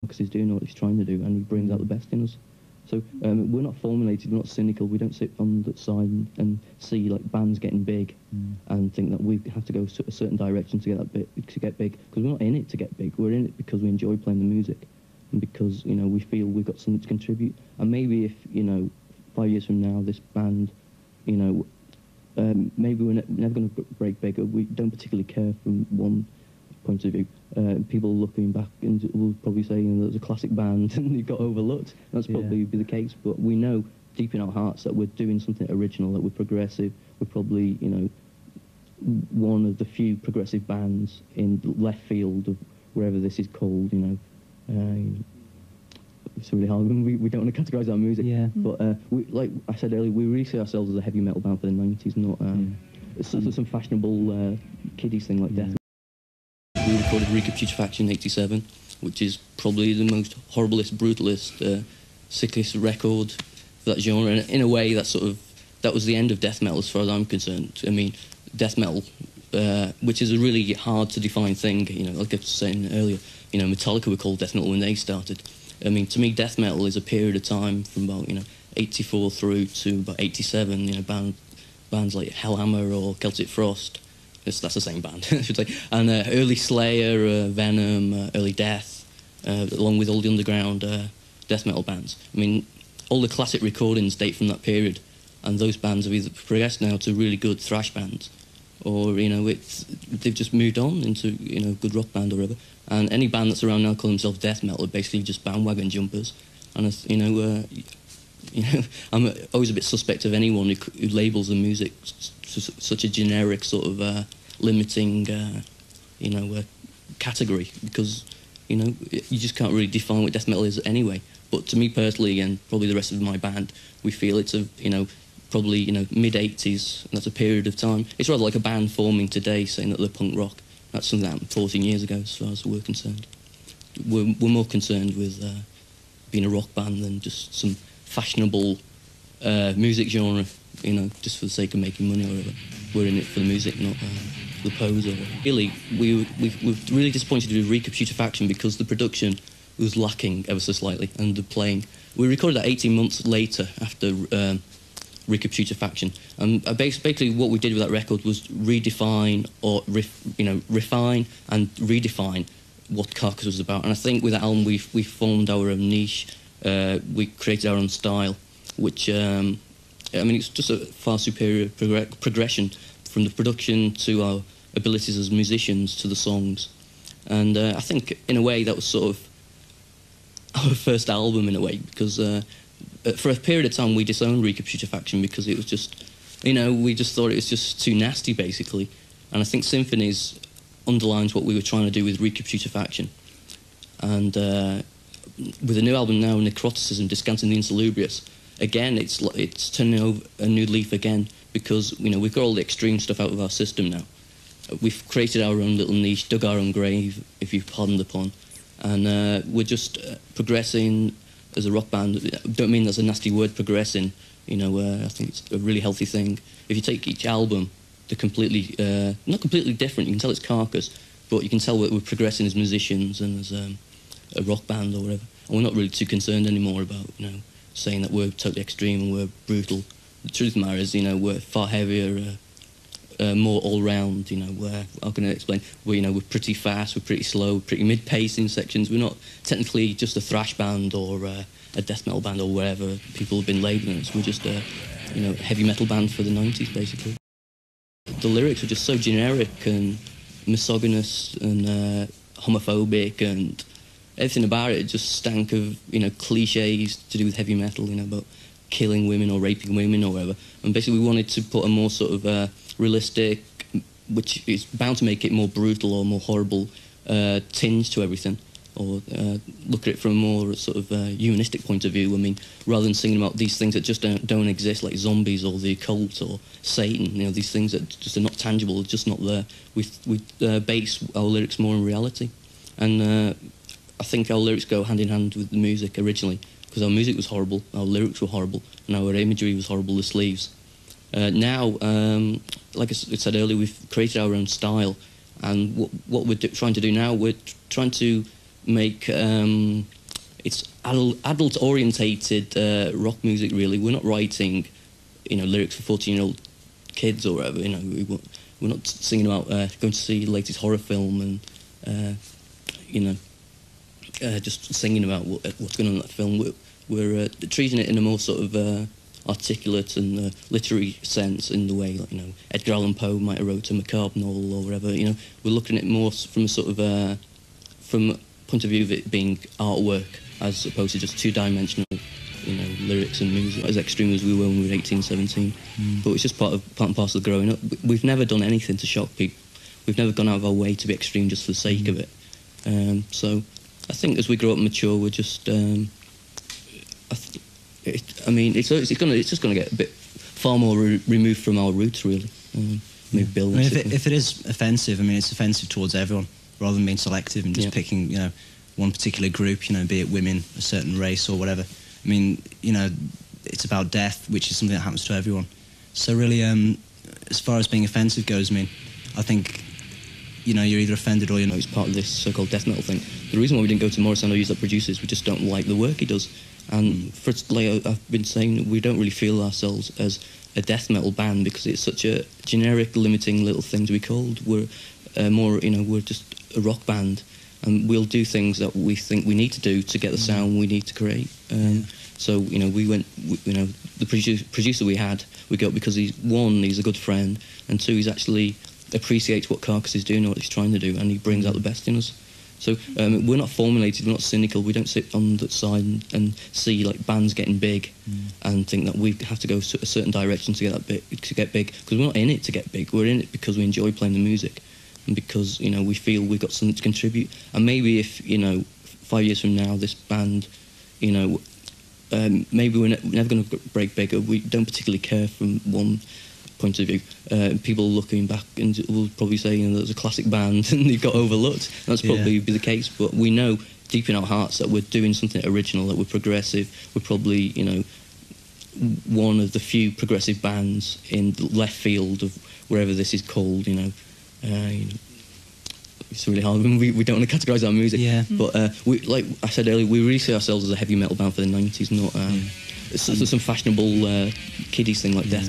Carcass is doing, what he's trying to do, and he brings out the best in us. So we're not formulated, we're not cynical, we don't sit on the side and see like bands getting big and think that we have to go a certain direction to get big, because we're not in it to get big, we're in it because we enjoy playing the music and because, you know, we feel we've got something to contribute. And maybe if, you know, 5 years from now, this band, you know, maybe we're never going to break big, we don't particularly care from one point of view. People looking back and will probably say, you know, there's a classic band and you got overlooked. That's probably be the case, but we know deep in our hearts that we're doing something original, that we're progressive. We're probably, you know, one of the few progressive bands in left field of wherever this is called, you know. It's really hard. We don't want to categorise our music, but we, like I said earlier, we really see ourselves as a heavy metal band for the 90s, not some fashionable kiddies thing like death. We recorded Recapitulafaction in '87, which is probably the most horriblest, brutalist, sickest record for that genre. And in a way, that was the end of death metal as far as I'm concerned. I mean, death metal, which is a really hard to define thing. You know, like I was saying earlier, you know, Metallica were called death metal when they started. I mean, to me, death metal is a period of time from about, you know, '84 through to about '87. You know, bands like Hellhammer or Celtic Frost. That's the same band, I should say. And early Slayer, Venom, early Death, along with all the underground death metal bands. I mean, all the classic recordings date from that period, and those bands have either progressed now to really good thrash bands, or, you know, they've just moved on into, you know, good rock band or whatever. And any band that's around now calling themselves death metal are basically just bandwagon jumpers. And you know, I'm always a bit suspect of anyone who labels the music such a generic sort of limiting, you know, category, because, you know, you just can't really define what death metal is anyway. But to me personally, and probably the rest of my band, we feel it's a, you know, probably, you know, mid-80s, and that's a period of time. It's rather like a band forming today saying that they're punk rock. That's something that happened 14 years ago, as far as we're concerned. We're more concerned with being a rock band than just some fashionable music genre, you know, just for the sake of making money or whatever. We're in it for the music, not the pose. Or really, we were really disappointed with Recapitulafaction because the production was lacking ever so slightly, and the playing. We recorded that 18 months later after Recapitulafaction, and basically what we did with that record was redefine or refine and redefine what Carcass was about. And I think with that album we formed our own niche. We created our own style, which I mean, it's just a far superior progression from the production to our abilities as musicians to the songs. And I think in a way that was sort of our first album in a way, because for a period of time we disowned Recapitulafaction because it was just, you know, we just thought it was just too nasty basically. And I think Symphonies underlines what we were trying to do with Recapitulafaction. And with the new album now, Necroticism, Descanting the Insalubrious, again, it's turning over a new leaf again, because, you know, we've got all the extreme stuff out of our system now. We've created our own little niche, dug our own grave, if you've pardoned the pun, and we're just progressing as a rock band. I don't mean that's a nasty word, progressing. You know, I think it's a really healthy thing. If you take each album, they're completely, not completely different. You can tell it's Carcass, but you can tell we're progressing as musicians and as a rock band or whatever. And we're not really too concerned anymore about, you know, saying that we're totally extreme and we're brutal. The truth of the matter is, you know, we're far heavier, more all-round, you know, how can I explain? You know, we're pretty fast, we're pretty slow, pretty mid-pace in sections. We're not technically just a thrash band or a death metal band or wherever people have been labelling us. We're just a, you know, heavy metal band for the 90s, basically. The lyrics were just so generic and misogynist and homophobic, and everything about it just stank of, you know, cliches to do with heavy metal, you know, about killing women or raping women or whatever. And basically we wanted to put a more sort of realistic, which is bound to make it more brutal or more horrible tinge to everything, or look at it from a more sort of humanistic point of view. I mean, rather than singing about these things that just don't exist, like zombies or the occult or Satan, you know, these things that just are not tangible, just not there. We base our lyrics more on reality. And I think our lyrics go hand in hand with the music originally, because our music was horrible, our lyrics were horrible, and our imagery was horrible, the sleeves. Now, like I said earlier, we've created our own style, and what we're trying to do now, we're trying to make it's adult orientated rock music. Really, we're not writing, lyrics for 14-year-old kids or whatever. We're not singing about going to see the latest horror film and just singing about what's going on in that film. We're treating it in a more sort of articulate and literary sense, in the way, like, Edgar Allan Poe might have wrote a macabre novel or whatever. We're looking at it more from a sort of from a point of view of it being artwork, as opposed to just two-dimensional, lyrics and music, as extreme as we were when we were 18, 17. But it's just part and parcel of growing up. We've never done anything to shock people. We've never gone out of our way to be extreme just for the sake of it. So I think as we grow up and mature, we're just it's just going to get a bit far more removed from our roots, really. Bill, if it is offensive, it's offensive towards everyone, rather than being selective and just picking, one particular group, be it women, a certain race or whatever. It's about death, which is something that happens to everyone. So really, as far as being offensive goes, I think, you're either offended or you're not. It's part of this so-called death metal thing. The reason why we didn't go to Morrison or use that producer is we just don't like the work he does. And like I've been saying, we don't really feel ourselves as a death metal band because it's such a generic, limiting little thing to be called. We're we're just a rock band, and we'll do things that we think we need to do to get the sound we need to create. So we went. The producer we got because he's a good friend, and two, he's actually appreciates what Carcass is doing and what he's trying to do, and he brings out the best in us. So we're not formulated, we're not cynical. We don't sit on the side and see like bands getting big and think that we have to go a certain direction to get big. Because we're not in it to get big. We're in it because we enjoy playing the music, and because we feel we've got something to contribute. And maybe if 5 years from now, this band, maybe we're never going to break bigger. We don't particularly care from one point of view. People looking back and will probably say, there's a classic band and they got overlooked. That's probably be the case, but we know deep in our hearts that we're doing something original, that we're progressive. We're probably, one of the few progressive bands in the left field of wherever this is called. It's really hard. We don't want to categorise our music. But we, like I said earlier, we really see ourselves as a heavy metal band for the 90s, not some fashionable kiddies thing like Death.